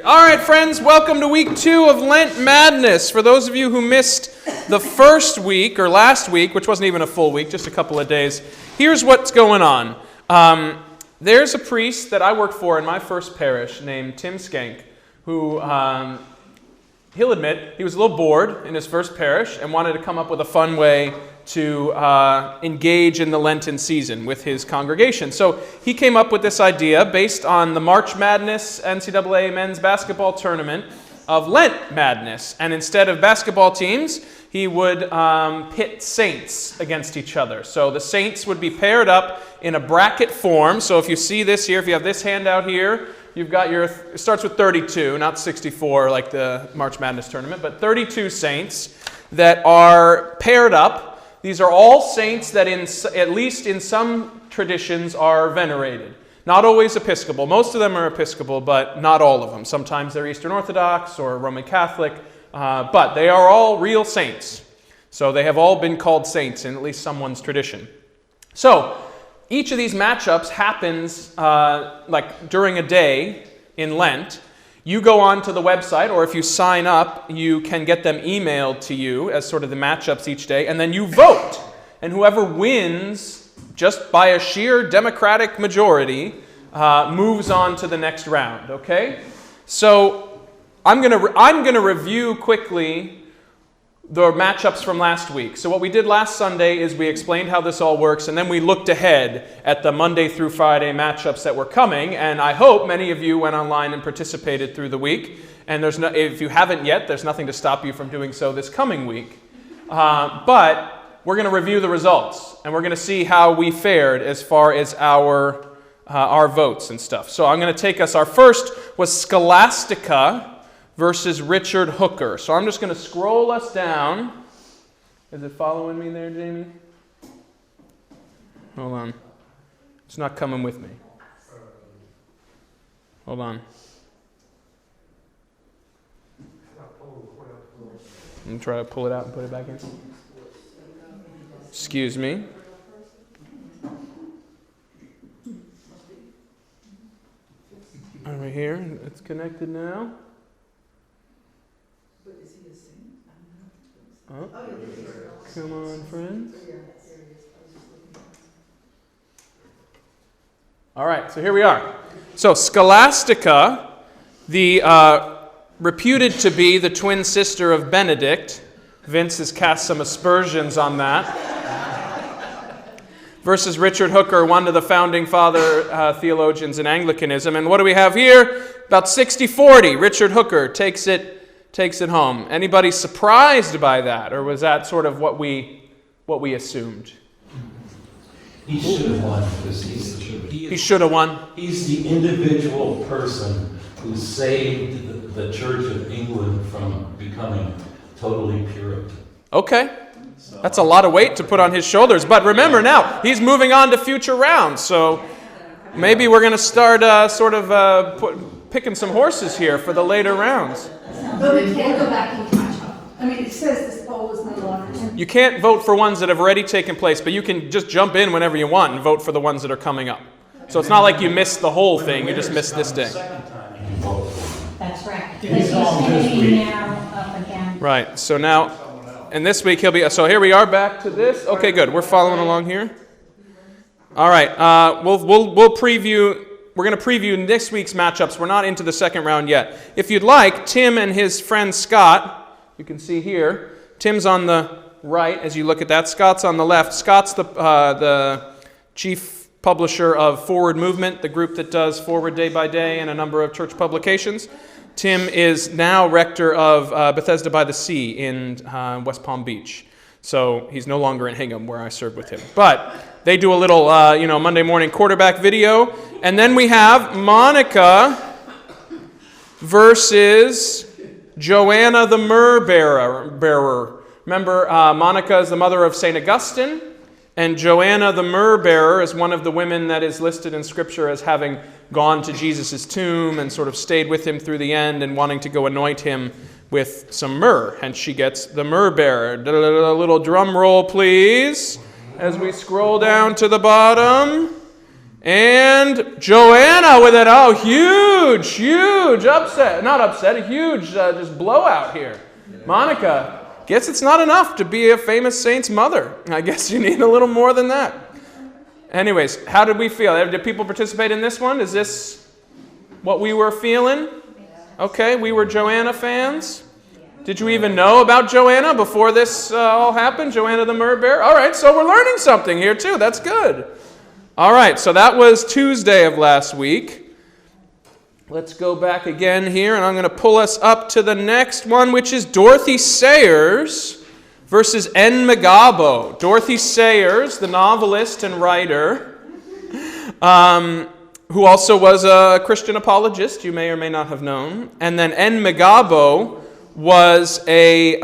All right, friends, welcome to week 2 of Lent Madness. For those of you who missed the first week, or last week, which wasn't even a full week, just a couple of days, here's what's going on. There's a priest that I worked for in my first parish named Tim Skank, who, he'll admit, he was a little bored in his first parish and wanted to come up with a fun way to engage in the Lenten season with his congregation. So he came up with this idea based on the March Madness NCAA men's basketball tournament of Lent Madness. And instead of basketball teams, he would pit saints against each other. So the saints would be paired up in a bracket form. So if you see this here, if you have this handout here, you've got it starts with 32, not 64 like the March Madness tournament, but 32 saints that are paired up. These are all saints that, at least in some traditions, are venerated. Not always Episcopal. Most of them are Episcopal, but not all of them. Sometimes they're Eastern Orthodox or Roman Catholic, but they are all real saints. So they have all been called saints in at least someone's tradition. So each of these matchups happens like during a day in Lent. You go on to the website, or if you sign up, you can get them emailed to you as sort of the matchups each day, and then you vote. And whoever wins, just by a sheer democratic majority, moves on to the next round, okay? So I'm gonna review quickly the matchups from last week. So what we did last Sunday is we explained how this all works, and then we looked ahead at the Monday through Friday matchups that were coming, and I hope many of you went online and participated through the week. And if you haven't yet, there's nothing to stop you from doing so this coming week. But we're going to review the results, and we're going to see how we fared as far as our votes and stuff. So I'm going to take us, our first was Scholastica versus Richard Hooker. So I'm just going to scroll us down. Is it following me there, Jamie? Hold on. It's not coming with me. Hold on. I'm going to try to pull it out and put it back in. Excuse me. Over here. It's connected now. Oh. Come on, friends. All right, so here we are. So Scholastica, the reputed to be the twin sister of Benedict, Vince has cast some aspersions on that, versus Richard Hooker, one of the founding father theologians in Anglicanism. And what do we have here? About 60-40. Richard Hooker takes it home. Anybody surprised by that, or was that sort of what we assumed? He should have won because he should have won. He's the individual person who saved the Church of England from becoming totally Puritan. Okay. That's a lot of weight to put on his shoulders. But remember now, he's moving on to future rounds. So maybe we're going to start picking some horses here for the later rounds. But we can't go back and catch up. I mean, it says this poll is no longer. You can't vote for ones that have already taken place, but you can just jump in whenever you want and vote for the ones that are coming up. So it's not like you missed the whole thing, you just missed this day. That's right. He's going to be now up again. Right, so now, and this week he'll be, so here we are back to this. Okay, good, we're following along here. All right, we'll preview. We're going to preview this week's matchups. We're not into the second round yet. If you'd like, Tim and his friend Scott, you can see here, Tim's on the right as you look at that. Scott's on the left. Scott's the chief publisher of Forward Movement, the group that does Forward Day by Day and a number of church publications. Tim is now rector of Bethesda by the Sea in West Palm Beach. So he's no longer in Hingham, where I served with him. But they do a little, Monday morning quarterback video. And then we have Monica versus Joanna the myrrh bearer. Remember, Monica is the mother of St. Augustine, and Joanna the myrrh bearer is one of the women that is listed in Scripture as having gone to Jesus' tomb and sort of stayed with him through the end and wanting to go anoint him with some myrrh. And she gets the myrrh bearer. A little drum roll, please, as we scroll down to the bottom. And Joanna with it. Oh, huge upset. Not upset, a huge just blowout here. Monica, guess it's not enough to be a famous saint's mother. I guess you need a little more than that. Anyways, how did we feel? Did people participate in this one? Is this what we were feeling? Okay, we were Joanna fans. Did you even know about Joanna before this all happened? Joanna the Myrrh Bear? All right, so we're learning something here too. That's good. All right, so that was Tuesday of last week. Let's go back again here, and I'm going to pull us up to the next one, which is Dorothy Sayers versus N. Magabo. Dorothy Sayers, the novelist and writer, who also was a Christian apologist, you may or may not have known. And then N. Magabo was a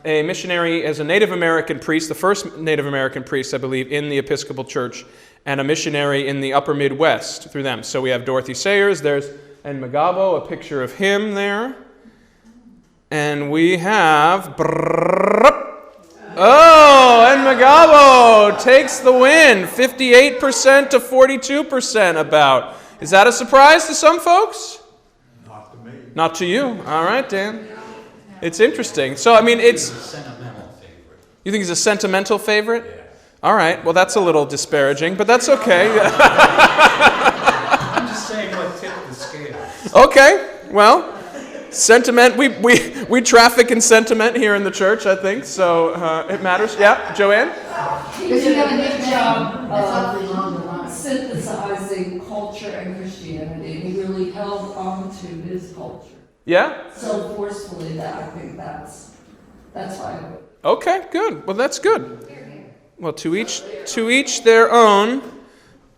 missionary as a Native American priest, the first Native American priest, I believe, in the Episcopal Church, and a missionary in the upper Midwest through them. So we have Dorothy Sayers, there's N. Magabo, a picture of him there. And we have... Oh, N. Magabo takes the win, 58% to 42% about. Is that a surprise to some folks? Not to me. Not to you. All right, Dan. It's interesting. So, I mean, it's... He's a sentimental favorite. You think he's a sentimental favorite? Yeah. All right. Well, that's a little disparaging, but that's okay. I'm just saying what tipped the scales. Okay. Well, sentiment. We traffic in sentiment here in the church, I think. So it matters. Yeah, Joanne? He did a good job of synthesizing culture and Christianity. He really held on to his culture Yeah? so forcefully that I think that's why I would. Okay, good. Well, that's good. Well, to each their own.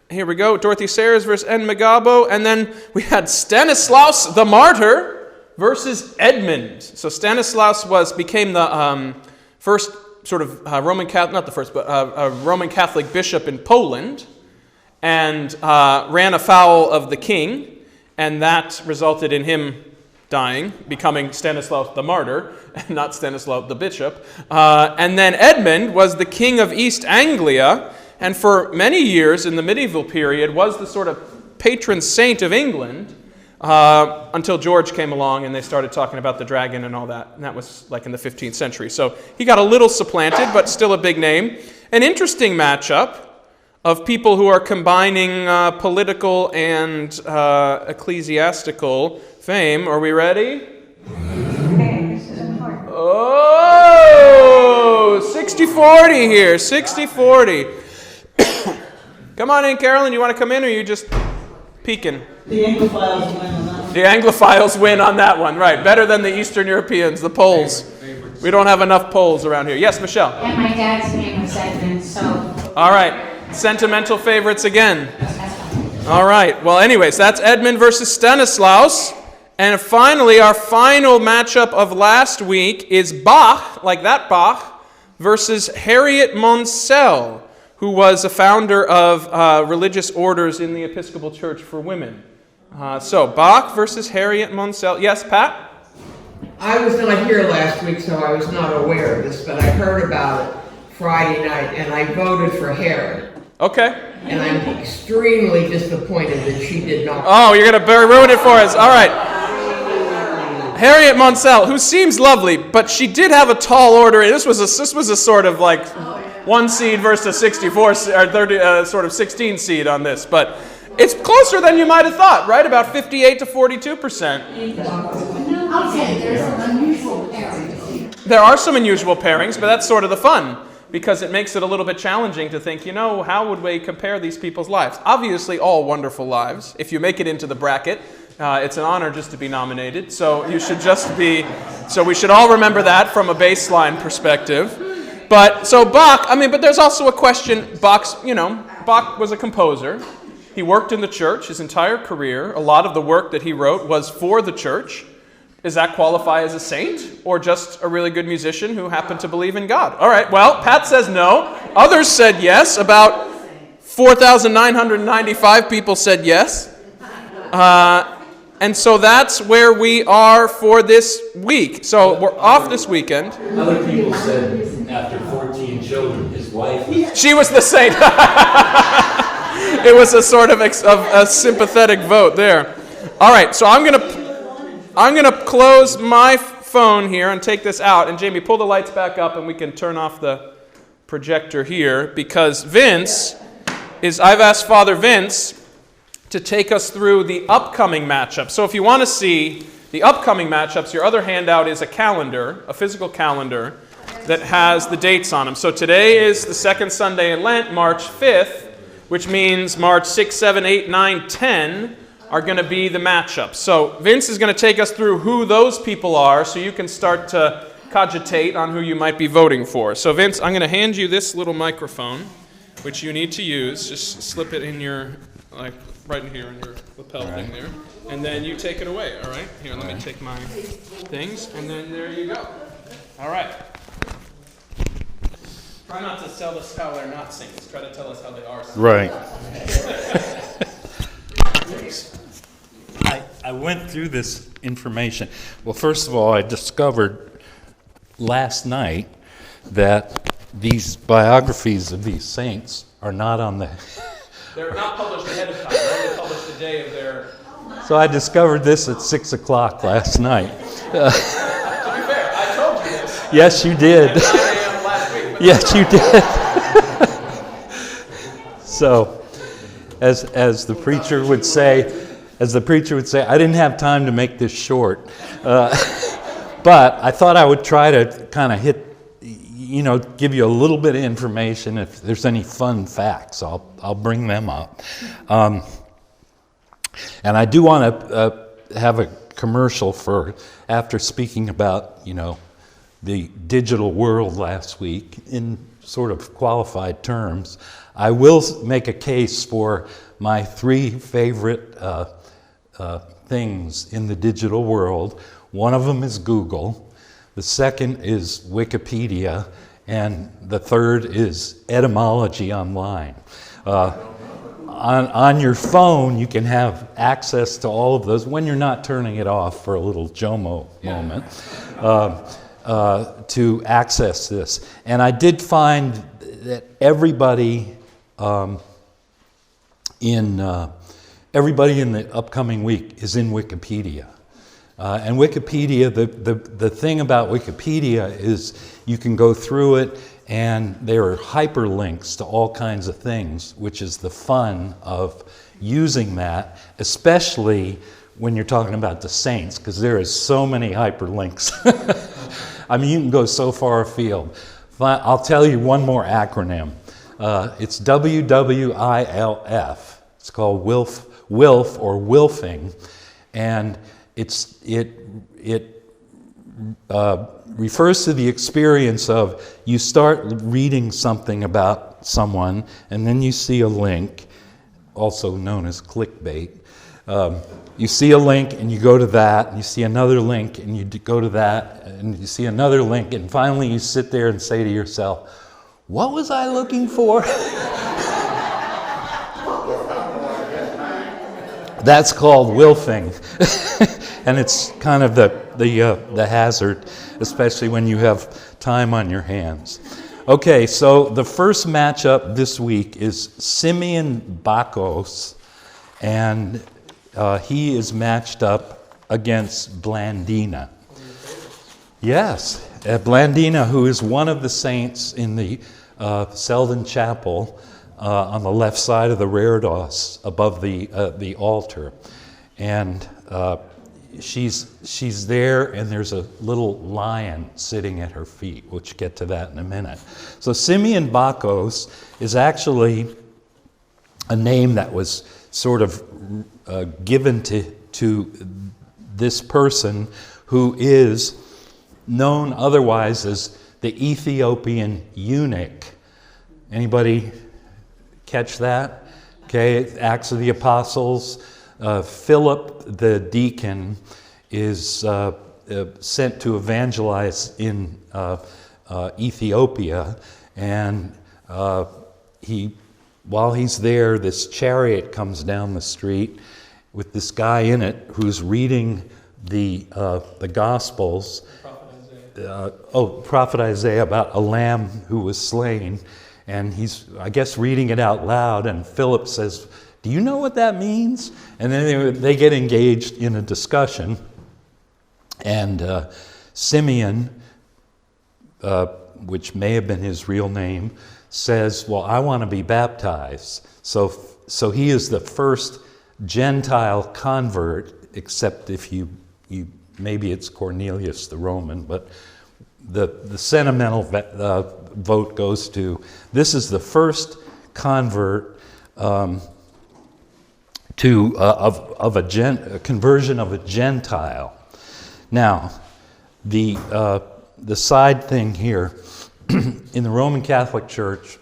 Here we go. Dorothy Sayers versus N. Magabo. And then we had Stanislaus the Martyr versus Edmund. So Stanislaus became the first sort of Roman Catholic, not the first, but a Roman Catholic bishop in Poland, and ran afoul of the king, and that resulted in him dying, becoming Stanislaus the Martyr, and not Stanislaus the Bishop. And then Edmund was the king of East Anglia, and for many years in the medieval period was the sort of patron saint of England, until George came along and they started talking about the dragon and all that. And that was like in the 15th century. So he got a little supplanted, but still a big name. An interesting matchup of people who are combining political and ecclesiastical fame. Are we ready? Okay, this is important. Oh, 60-40 here, 60-40. Come on in, Carolyn. You want to come in, or are you just peeking? The Anglophiles win on that one. The Anglophiles win on that one, right. Better than the Eastern Europeans, the Poles. We don't have enough Poles around here. Yes, Michelle? And my dad's name was Edmund, so All right. Sentimental favorites again. that's fine. All right. Well, anyways, that's Edmund versus Stanislaus. And finally, our final matchup of last week is Bach, like that Bach, versus Harriet Monsell, who was a founder of religious orders in the Episcopal Church for women. So, Bach versus Harriet Monsell. Yes, Pat? I was not here last week, so I was not aware of this, but I heard about it Friday night, and I voted for Harriet. Okay. And I'm extremely disappointed that she did not. Oh, you're going to ruin it for us. All right. Harriet Monsell, who seems lovely, but she did have a tall order. This was a sort of like 1 seed versus 64 or 30, sort of 16 seed on this, but it's closer than you might have thought, right? About 58 to 42%. I'll say there's some unusual pairings. There are some unusual pairings, but that's sort of the fun, because it makes it a little bit challenging to think, how would we compare these people's lives? Obviously, all wonderful lives. If you make it into the bracket, it's an honor just to be nominated. So you should so we should all remember that from a baseline perspective. But so Bach, but there's also a question. Bach was a composer. He worked in the church his entire career. A lot of the work that he wrote was for the church. Does that qualify as a saint, or just a really good musician who happened to believe in God? All right, well, Pat says no. Others said yes. About 4,995 people said yes. And so that's where we are for this week. So we're off this weekend. Other people said after 14 children, his wife was... She was the saint. It was a sort of a sympathetic vote there. All right, so I'm gonna close my phone here and take this out. And Jamie, pull the lights back up, and we can turn off the projector here, because I've asked Father Vince to take us through the upcoming matchup. So if you want to see the upcoming matchups, your other handout is a calendar, a physical calendar that has the dates on them. So today is the second Sunday in Lent, March 5th, which means March 6, 7, 8, 9, 10 are going to be the matchups. So Vince is going to take us through who those people are so you can start to cogitate on who you might be voting for. So Vince, I'm going to hand you this little microphone, which you need to use. Just slip it in your, right in here in your lapel thing there. And then you take it away, all right? Here, let me take my things, and then there you go. All right. Try not to tell us how they're not saints. Try to tell us how they are saints. Right. I went through this information. Well, first of all, I discovered last night that these biographies of these saints are not on the... They're not published ahead of time. They're only published the day of their... So I discovered this at 6 o'clock last night. To be fair, I told you this. Yes, you did. At 9 a.m. last week. Yes, you did. So, as the preacher would say, I didn't have time to make this short. But I thought I would try to kind of give you a little bit of information. If there's any fun facts, I'll bring them up. And I do want to have a commercial for, after speaking about, the digital world last week in sort of qualified terms, I will make a case for my 3 favorite things in the digital world. One of them is Google, the second is Wikipedia, and the third is etymology online. On your phone, you can have access to all of those when you're not turning it off for a little Jomo moment to access this. And I did find that everybody in the upcoming week is in Wikipedia. And Wikipedia, the thing about Wikipedia is you can go through it and there are hyperlinks to all kinds of things, which is the fun of using that, especially when you're talking about the saints, because there is so many hyperlinks. I mean, you can go so far afield. I'll tell you one more acronym. It's WWILF. It's called WILF or Wilfing, and it refers to the experience of you start reading something about someone, and then you see a link, also known as clickbait. You see a link, and you go to that, and you see another link, and you go to that, and you see another link, and finally you sit there and say to yourself, what was I looking for? That's called wilfing. And it's kind of the hazard, especially when you have time on your hands. Okay, so the first matchup this week is Simeon Bakos, and he is matched up against Blandina. Yes, Blandina, who is one of the saints in the Selden Chapel on the left side of the reredos above the altar. And she's there, and there's a little lion sitting at her feet. We'll get to that in a minute. So Simeon Bakos is actually a name that was sort of given to this person who is known otherwise as the Ethiopian eunuch. Anybody catch that? Okay, Acts of the Apostles. Philip the deacon is sent to evangelize in Ethiopia, and while he's there, this chariot comes down the street with this guy in it who's reading the Gospels. Prophet Isaiah about a lamb who was slain, And he's, I guess, reading it out loud, and Philip says, "Do you know what that means?" And then they get engaged in a discussion, and Simeon, which may have been his real name, says, "Well, I want to be baptized." So he is the first Gentile convert, except if you maybe it's Cornelius the Roman, but the sentimental vote goes to, this is the first convert to a conversion of a Gentile. Now, the side thing here, in the Roman Catholic Church,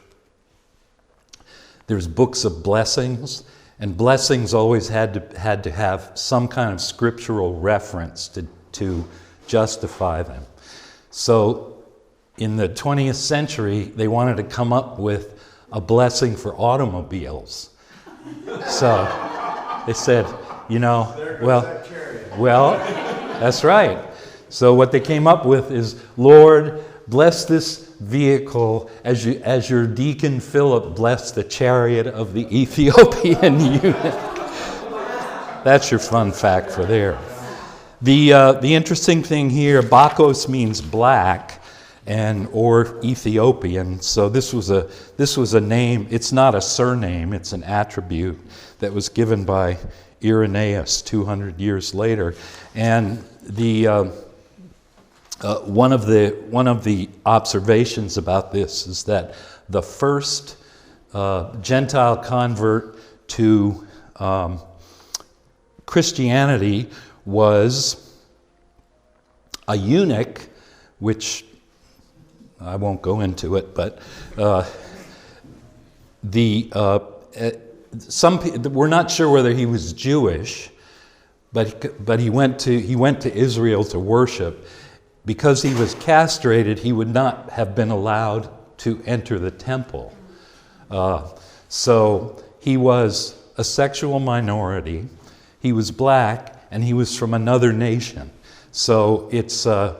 there's books of blessings, and blessings always had to have some kind of scriptural reference to justify them. So in the 20th century, they wanted to come up with a blessing for automobiles. So they said, well, that's right. So what they came up with is, Lord, bless this vehicle as your deacon Philip blessed the chariot of the Ethiopian eunuch. That's your fun fact for there. The interesting thing here, Bacchus means black, or Ethiopian. So this was a name. It's not a surname. It's an attribute that was given by Irenaeus 200 years later. And one of the observations about this is that the first Gentile convert to Christianity was a eunuch, which I won't go into it, but we're not sure whether he was Jewish, but he went to Israel to worship. Because he was castrated, he would not have been allowed to enter the temple. So he was a sexual minority. He was black, and he was from another nation. So it's I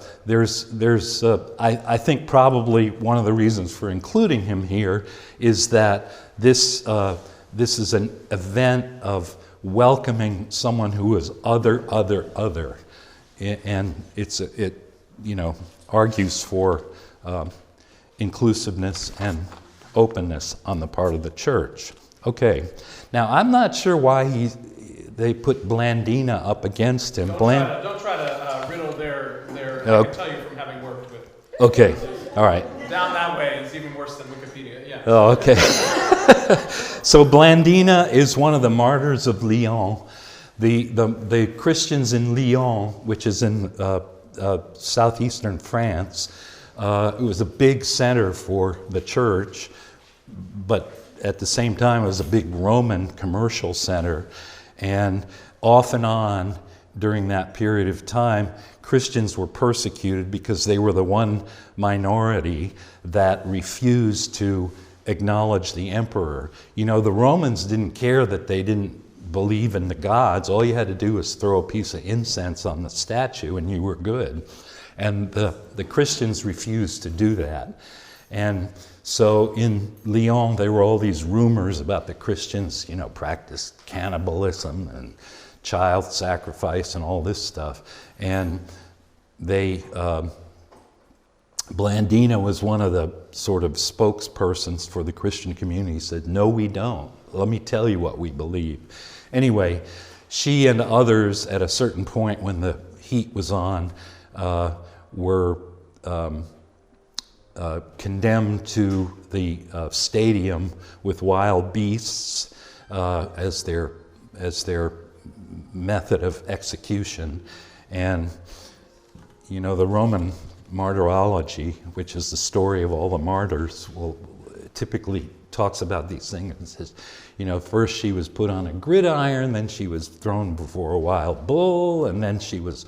think probably one of the reasons for including him here is that this is an event of welcoming someone who is other, and it argues for inclusiveness and openness on the part of the church. Okay, now I'm not sure why they put Blandina up against him. Don't try to riddle their I can tell you from having worked with. Okay, all right. Down that way is even worse than Wikipedia. Yeah. Oh, okay. So Blandina is one of the martyrs of Lyon. The Christians in Lyon, which is in southeastern France, it was a big center for the church, but at the same time it was a big Roman commercial center. And off and on during that period of time, Christians were persecuted because they were the one minority that refused to acknowledge the emperor. The Romans didn't care that they didn't believe in the gods. All you had to do was throw a piece of incense on the statue and you were good. And the Christians refused to do that. And so in Lyon, there were all these rumors about the Christians, practiced cannibalism and child sacrifice and all this stuff. And Blandina was one of the sort of spokespersons for the Christian community. He said, "No, we don't. Let me tell you what we believe." Anyway, she and others at a certain point when the heat was on were condemned to the stadium with wild beasts as their method of execution. And the Roman martyrology, which is the story of all the martyrs, typically talks about these things and says, first she was put on a gridiron, then she was thrown before a wild bull, and then she was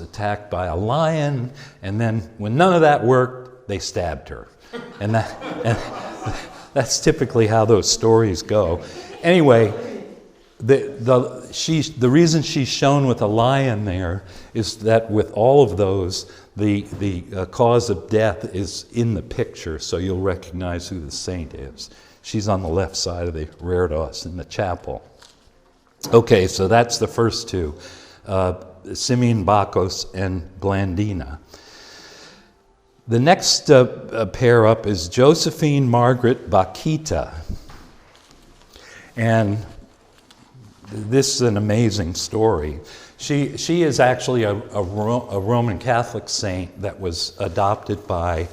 attacked by a lion, and then when none of that worked, they stabbed her. And that's typically how those stories go. Anyway, the reason she's shown with a lion there is that with all of those, The cause of death is in the picture, so you'll recognize who the saint is. She's on the left side of the reredos in the chapel. Okay, so that's the first two, Simeon Bacchus and Blandina. The next pair up is Josephine Margaret Bakhita. And this is an amazing story. She is actually a Roman Catholic saint that was adopted by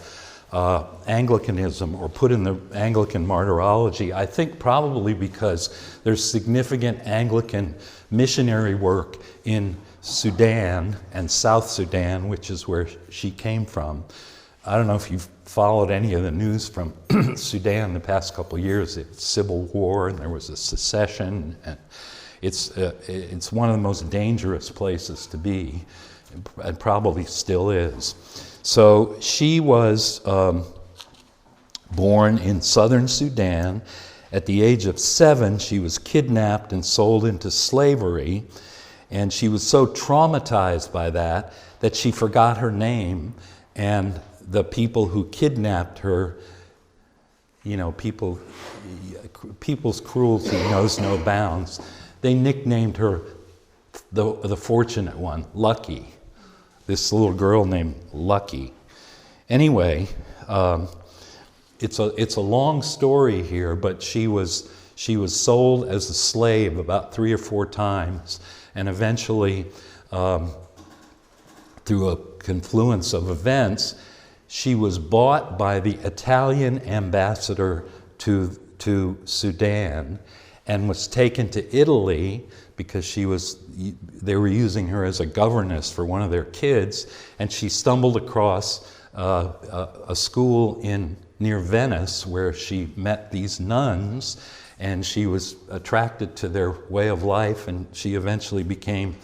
Anglicanism, or put in the Anglican martyrology, I think probably because there's significant Anglican missionary work in Sudan and South Sudan, which is where she came from. I don't know if you've followed any of the news from Sudan the past couple of years. It's civil war, and there was a secession, and it's one of the most dangerous places to be, and probably still is. So she was born in southern Sudan. At the age of 7, she was kidnapped and sold into slavery, and she was so traumatized by that she forgot her name, and the people who kidnapped her, people's cruelty knows no bounds. They nicknamed her the fortunate one, Lucky. This little girl named Lucky. Anyway, it's a long story here, but she was sold as a slave about 3 or 4 times, and eventually, through a confluence of events, she was bought by the Italian ambassador to Sudan and was taken to Italy because they were using her as a governess for one of their kids, and she stumbled across a school near Venice where she met these nuns, and she was attracted to their way of life, and she eventually became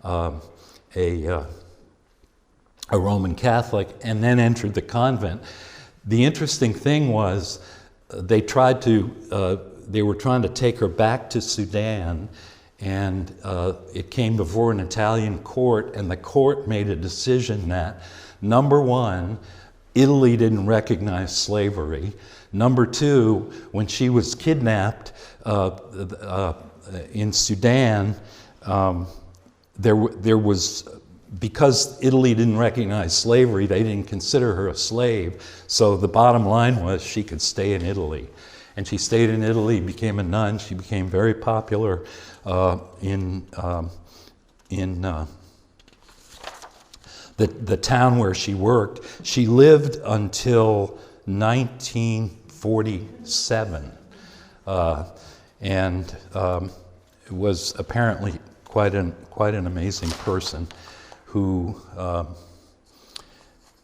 a Roman Catholic and then entered the convent. The interesting thing was they were trying to take her back to Sudan, and it came before an Italian court, and the court made a decision that, number one, Italy didn't recognize slavery. Number two, when she was kidnapped in Sudan, there was, because Italy didn't recognize slavery, they didn't consider her a slave. So the bottom line was she could stay in Italy. And she stayed in Italy, became a nun. She became very popular in the town where she worked. She lived until 1947, and was apparently quite an amazing person who,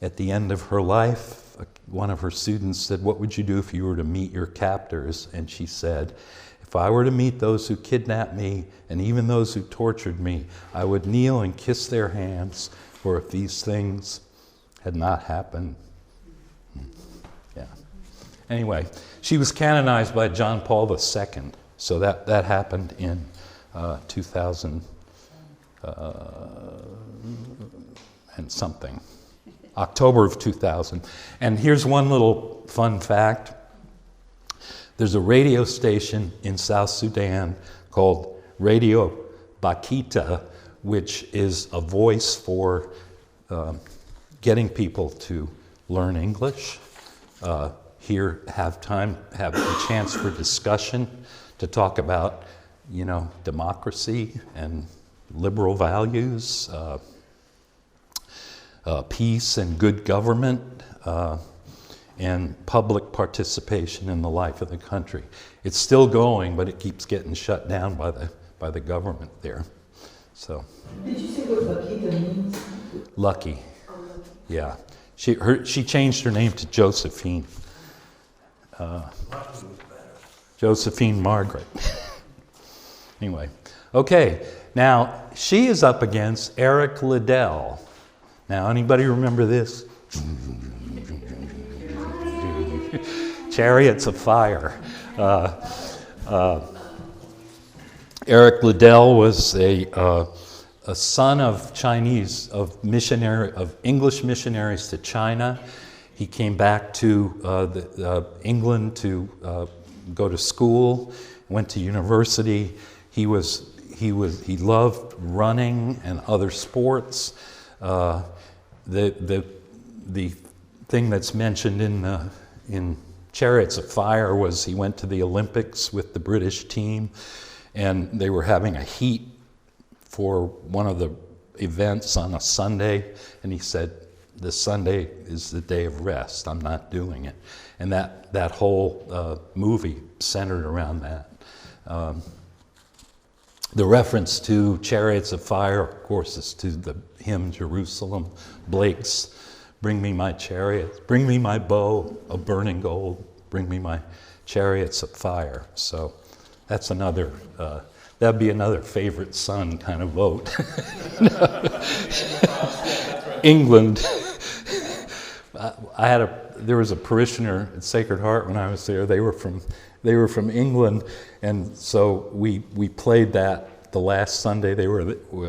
at the end of her life, one of her students said, "What would you do if you were to meet your captors?" And she said, "If I were to meet those who kidnapped me and even those who tortured me, I would kneel and kiss their hands, for if these things had not happened." Yeah. Anyway, she was canonized by John Paul II, so that happened in 2000 and something. October of 2000. And here's one little fun fact. There's a radio station in South Sudan called Radio Bakhita, which is a voice for getting people to learn English, have a chance for discussion, to talk about, democracy and liberal values, peace and good government, and public participation in the life of the country. It's still going, but it keeps getting shut down by the government there. So. Did you say what Bakhita means? Lucky. Yeah. She changed her name to Josephine. Josephine Margaret. Anyway. Okay. Now, she is up against Eric Liddell. Now, anybody remember this? Chariots of Fire. Eric Liddell was a a son of English missionaries to China. He came back to England to go to school, went to university. He loved running and other sports. The thing that's mentioned in Chariots of Fire was he went to the Olympics with the British team, and they were having a heat for one of the events on a Sunday, and he said, "This Sunday is the day of rest. I'm not doing it." And that whole movie centered around that. The reference to Chariots of Fire, of course, is to the hymn Jerusalem, Blake's "Bring me my chariots, bring me my bow of burning gold, bring me my chariots of fire." So that's another, that'd be another favorite son kind of vote. England. There was a parishioner at Sacred Heart when I was there. They were from England, and so we played that the last Sunday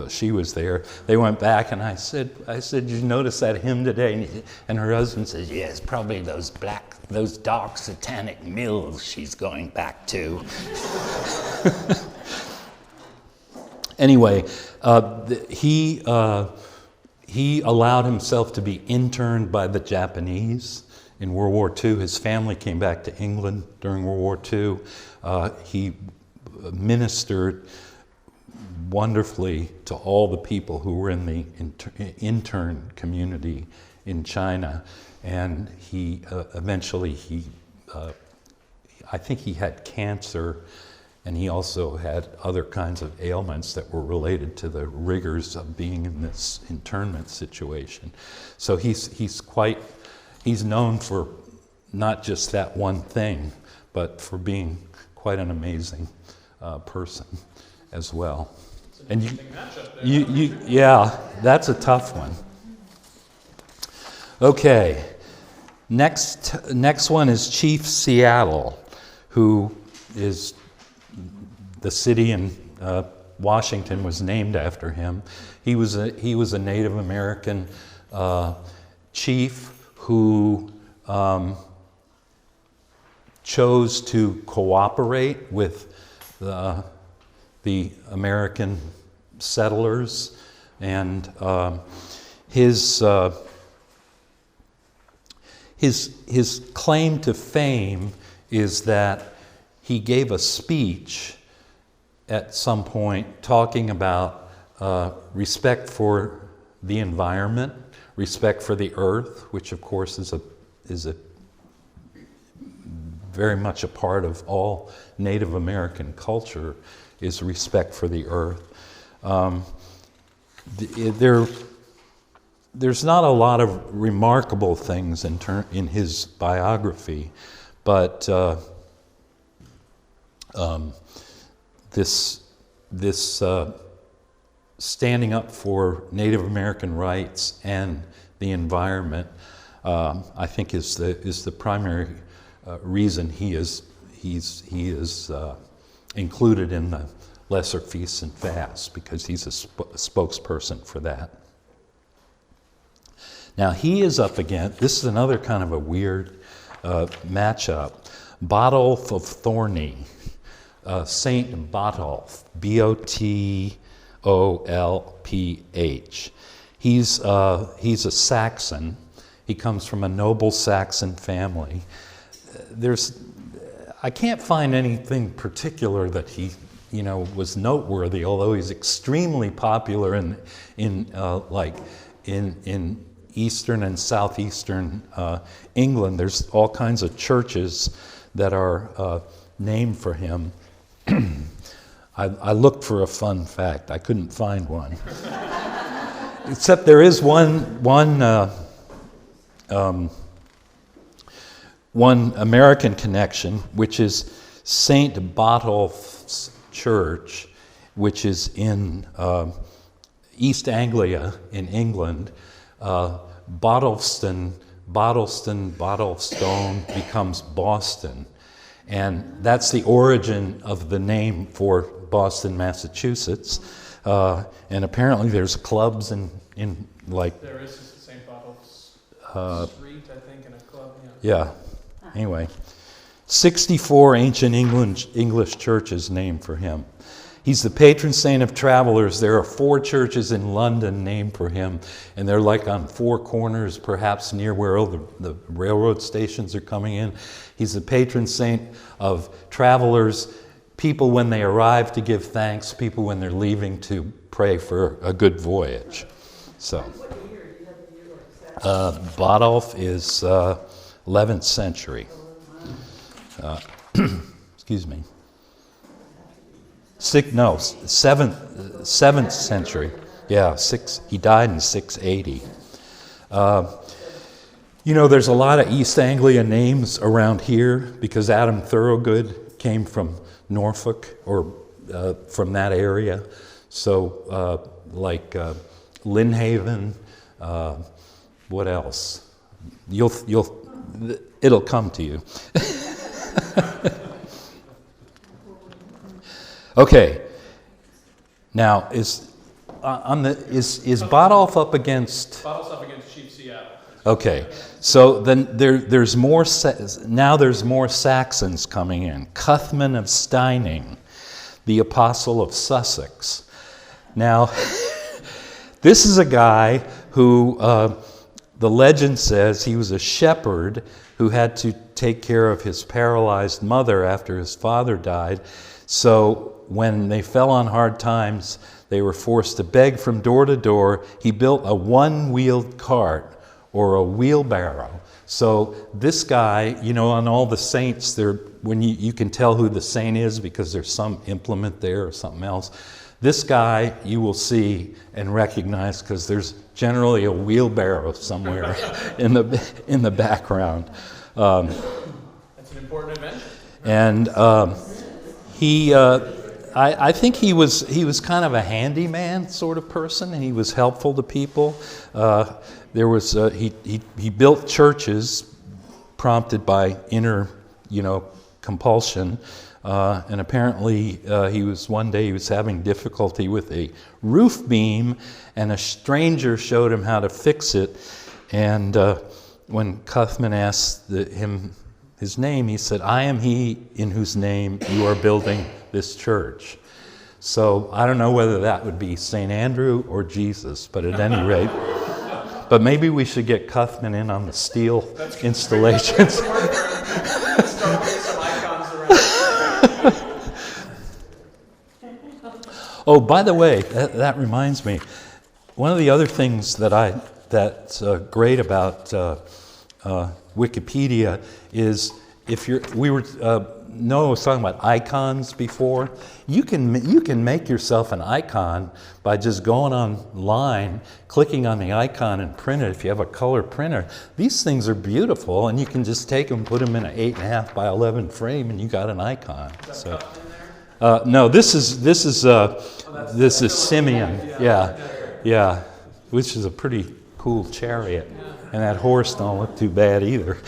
she was there. They went back, and I said, "Did you notice that hymn today?" And her husband says, "Yes, probably those dark satanic mills she's going back to." Anyway, he allowed himself to be interned by the Japanese in World War II. His family came back to England during World War II. He ministered wonderfully to all the people who were in the intern community in China. And he eventually, I think he had cancer, and he also had other kinds of ailments that were related to the rigors of being in this internment situation. So he's known for not just that one thing, but for being quite an amazing person as well. And yeah, that's a tough one. Okay, next one is Chief Seattle, who is the city in Washington was named after him. He was a Native American chief who chose to cooperate with the American settlers, and his claim to fame is that he gave a speech at some point talking about respect for the environment, respect for the earth, which of course is a very much a part of all Native American culture, is respect for the earth. There's not a lot of remarkable things in his biography, but this standing up for Native American rights and the environment, I think, is the primary reason he is included in the Lesser Feasts and Fasts, because he's a spokesperson for that. Now he is up against, this is another kind of a weird matchup, Botolph of Thorney, Saint Botolph, Botolph. He's a Saxon. He comes from a noble Saxon family. I can't find anything particular that he, was noteworthy, although he's extremely popular in eastern and southeastern England. There's all kinds of churches that are named for him. I looked for a fun fact. I couldn't find one. Except there is one American connection, which is St. Botolph's Church, which is in East Anglia in England. Bottlestone becomes Boston. And that's the origin of the name for Boston, Massachusetts. And apparently there's clubs in like, There is St. Botolph's Street, I think, in a club. yeah. Anyway, 64 ancient English churches named for him. He's the patron saint of travelers. There are 4 churches in London named for him, and they're like on 4 corners, perhaps near where all the railroad stations are coming in. He's the patron saint of travelers, people when they arrive to give thanks, people when they're leaving to pray for a good voyage. So, Botolph is 11th century. Excuse me. 7th century. Yeah, he died in 680. There's a lot of East Anglia names around here because Adam Thorogood came from Norfolk or from that area. So, like Lynnhaven. What else? It'll come to you. Okay. Now, is Botolph up against? Botolph's up against Chief Seattle. Okay, so then there's more. Now there's more Saxons coming in. Cuthman of Steining, the Apostle of Sussex. Now, this is a guy who the legend says he was a shepherd who had to take care of his paralyzed mother after his father died. So when they fell on hard times, they were forced to beg from door to door. He built a one-wheeled cart or a wheelbarrow. So this guy, on all the saints, when you can tell who the saint is because there's some implement there or something else. This guy you will see and recognize because there's generally a wheelbarrow somewhere in the background. That's an important event. And I think he was kind of a handyman sort of person, and he was helpful to people. He built churches prompted by inner, compulsion. And apparently he was having difficulty with a roof beam, and a stranger showed him how to fix it. And when Cuthman asked him his name, he said, "I am he in whose name you are building this church." So I don't know whether that would be St. Andrew or Jesus, but at any rate. But maybe we should get Cuthman in on the steel installations. Start putting some icons around. Oh, by the way, that reminds me. One of the other things that's great about Wikipedia is Noah was talking about icons before. You can make yourself an icon by just going online, clicking on the icon and print it if you have a color printer. These things are beautiful, and you can just take them, put them in an 8.5 by 11 frame, and you got an icon. So, no, this is Simeon. Yeah, which is a pretty cool chariot, and that horse don't look too bad either.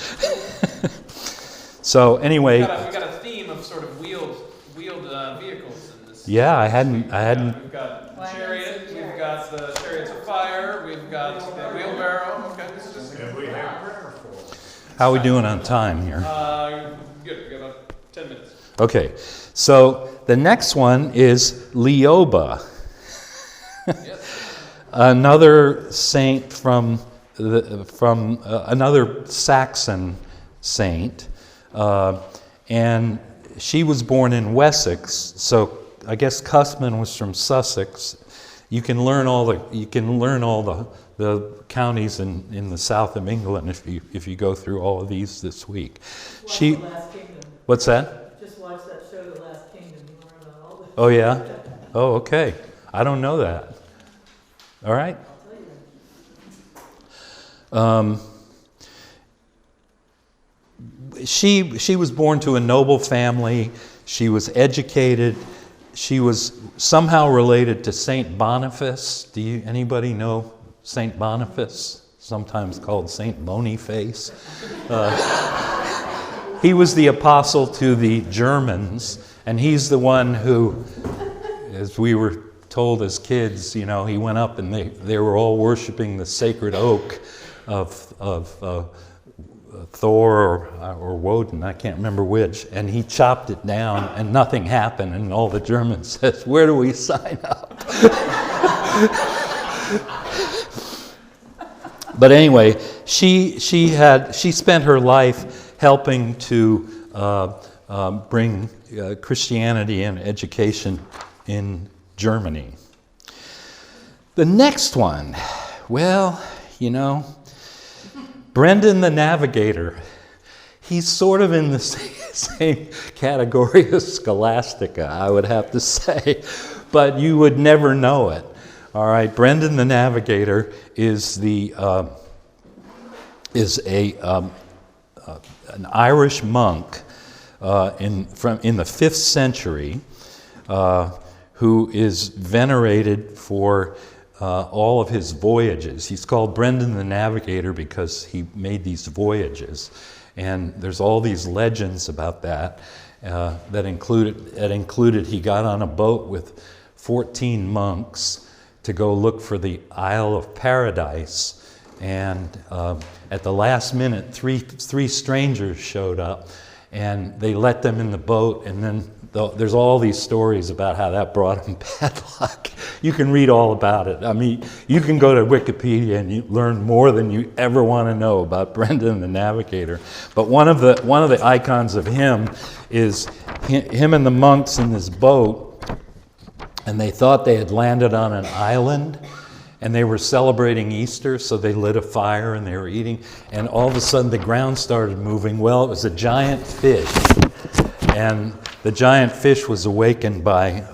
So anyway, we got a theme of sort of wheeled vehicles in this. Yeah, I hadn't. We've got the chariot. We've got the chariots of fire. We've got the wheelbarrow. Okay, this is just. How are we doing on time here? Good. We got about 10 minutes. Okay, so the next one is Leoba, another saint from another Saxon saint. And she was born in Wessex, so I guess Cuthman was from Sussex. You can learn all the counties in the south of England if you go through all of these this week. The Last Kingdom. What's that? Just watch that show, The Last Kingdom. You learn about all the. Oh yeah. Oh okay. I don't know that. All right. I'll tell you. She was born to a noble family. She was educated. She was somehow related to Saint Boniface. Anybody know Saint Boniface? Sometimes called Saint Boniface. He was the apostle to the Germans, and he's the one who, as we were told as kids, you know, he went up and they were all worshiping the sacred oak of Thor or Woden, I can't remember which, and he chopped it down and nothing happened, and all the Germans says, where do we sign up? But anyway, she spent her life helping to bring Christianity and education in Germany. The next one, well, you know, Brendan the Navigator. He's sort of in the same category as Scholastica, I would have to say, but you would never know it. All right, Brendan the Navigator is an Irish monk in the 5th century who is venerated for all of his voyages. He's called Brendan the Navigator because he made these voyages, and there's all these legends about that. That included he got on a boat with 14 monks to go look for the Isle of Paradise, and at the last minute, three strangers showed up, and they let them in the boat, and then there's all these stories about how that brought him bad luck. You can read all about it. I mean, you can go to Wikipedia and you learn more than you ever want to know about Brendan the Navigator. But one of the icons of him is him and the monks in this boat, and they thought they had landed on an island, and they were celebrating Easter, so they lit a fire and they were eating, and all of a sudden the ground started moving. Well, it was a giant fish, and the giant fish was awakened by,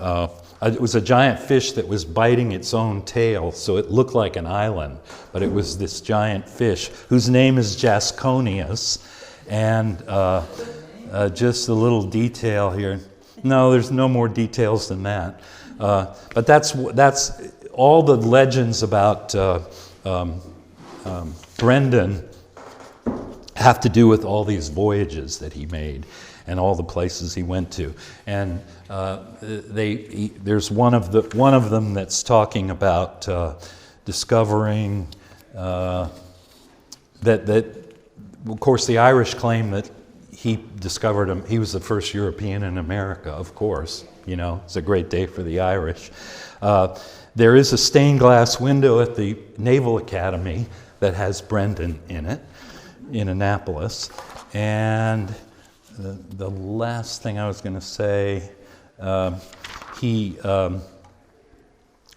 it was a giant fish that was biting its own tail, so it looked like an island, but it was this giant fish whose name is Jasconius. And just a little detail here. No, there's no more details than that. But that's all the legends about Brendan have to do with all these voyages that he made and all the places he went to. And there's one of them that's talking about discovering that of course the Irish claim that he discovered him. He was the first European in America, of course. You know, it's a great day for the Irish. There is a stained glass window at the Naval Academy that has Brendan in it, in Annapolis. And the last thing I was going to say,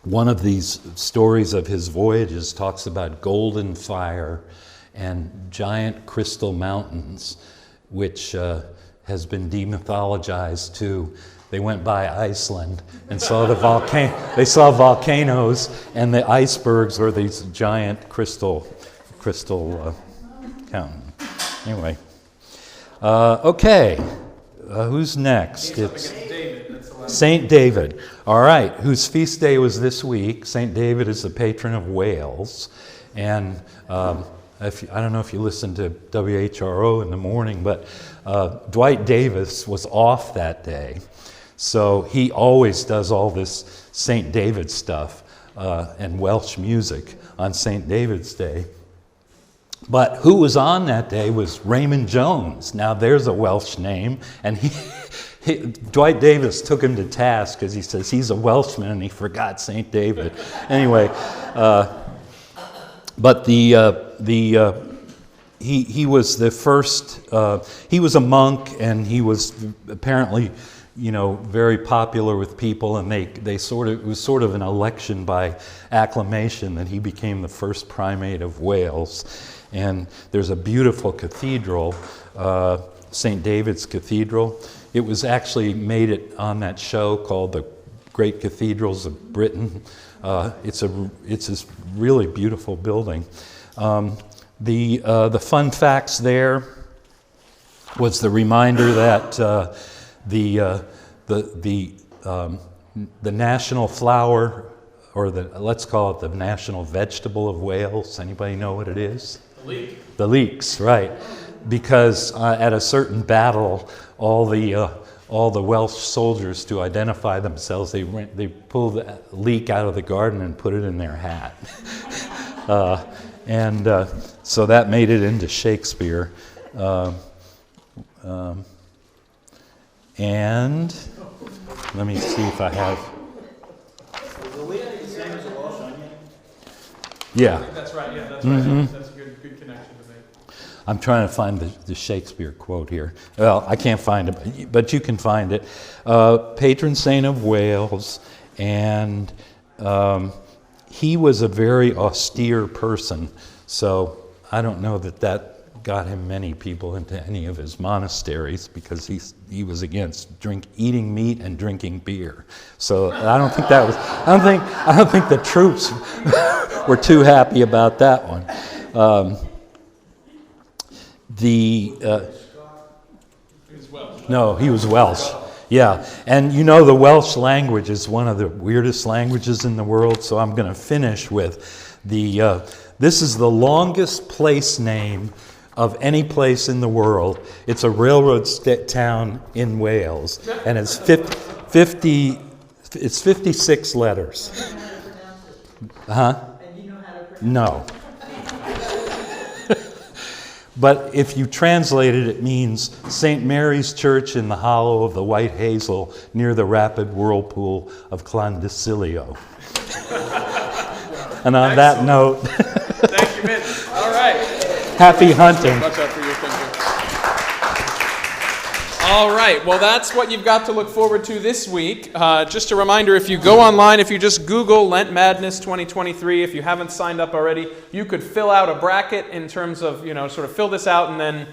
one of these stories of his voyages talks about golden fire and giant crystal mountains, which has been demythologized too. They went by Iceland and saw the they saw volcanoes, and the icebergs were these giant crystal mountains. Anyway, okay, who's next? It's Saint David. All right, whose feast day was this week. Saint David is the patron of Wales, and I don't know if you listen to WHRO in the morning, but Dwight Davis was off that day. So he always does all this St. David stuff and Welsh music on St. David's Day. But who was on that day was Raymond Jones. Now there's a Welsh name, and Dwight Davis took him to task because he says he's a Welshman and he forgot St. David. Anyway, but he was the first. He was a monk, and he was apparently, very popular with people, and it was sort of an election by acclamation that he became the first primate of Wales. And there's a beautiful cathedral, St. David's Cathedral. It was actually made it on that show called The Great Cathedrals of Britain. It's this really beautiful building. The fun facts there was the reminder that the national flower, or let's call it the national vegetable of Wales. Anybody know what it is? The leek. The leeks, right? Because at a certain battle, all the all the Welsh soldiers to identify themselves, they pull the leek out of the garden and put it in their hat. So that made it into Shakespeare. And let me see if I have. The way that you sang is a Welsh onion. Yeah. That's right, yeah, that's right. That's a good connection to make. I'm trying to find the Shakespeare quote here. Well, I can't find it, but you can find it. Patron saint of Wales, and he was a very austere person, so I don't know that got him many people into any of his monasteries, because he was against eating meat and drinking beer. So I don't think the troops were too happy about that one. No, he was Welsh. Yeah, and you know the Welsh language is one of the weirdest languages in the world, so I'm going to finish with this is the longest place name of any place in the world. It's a railroad town in Wales, and it's 56 letters. Huh? And you know how to pronounce it. No. But if you translate it, it means St. Mary's Church in the hollow of the White Hazel near the rapid whirlpool of Clondicilio. And on that note, Thank you, Mitch. All right. happy hunting. Watch out for your finger. All right, well, that's what you've got to look forward to this week. Just a reminder, if you go online, if you just Google Lent Madness 2023, if you haven't signed up already, you could fill out a bracket in terms of, sort of fill this out and then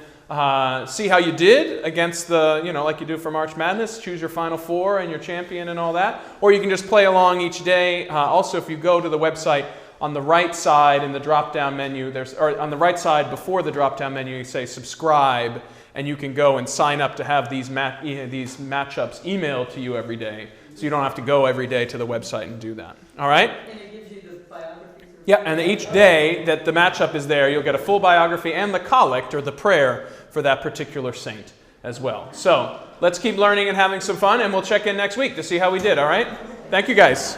see how you did against the, like you do for March Madness, choose your Final Four and your champion and all that. Or you can just play along each day. Also, if you go to the website, on the right side in the drop-down menu, or on the right side before the drop-down menu, you say subscribe, and you can go and sign up to have these matchups emailed to you every day. So you don't have to go every day to the website and do that. All right? And it gives you the biographies. Yeah, and each day that the matchup is there, you'll get a full biography and the collect, or the prayer, for that particular saint as well. So let's keep learning and having some fun, and we'll check in next week to see how we did, all right? Thank you, guys.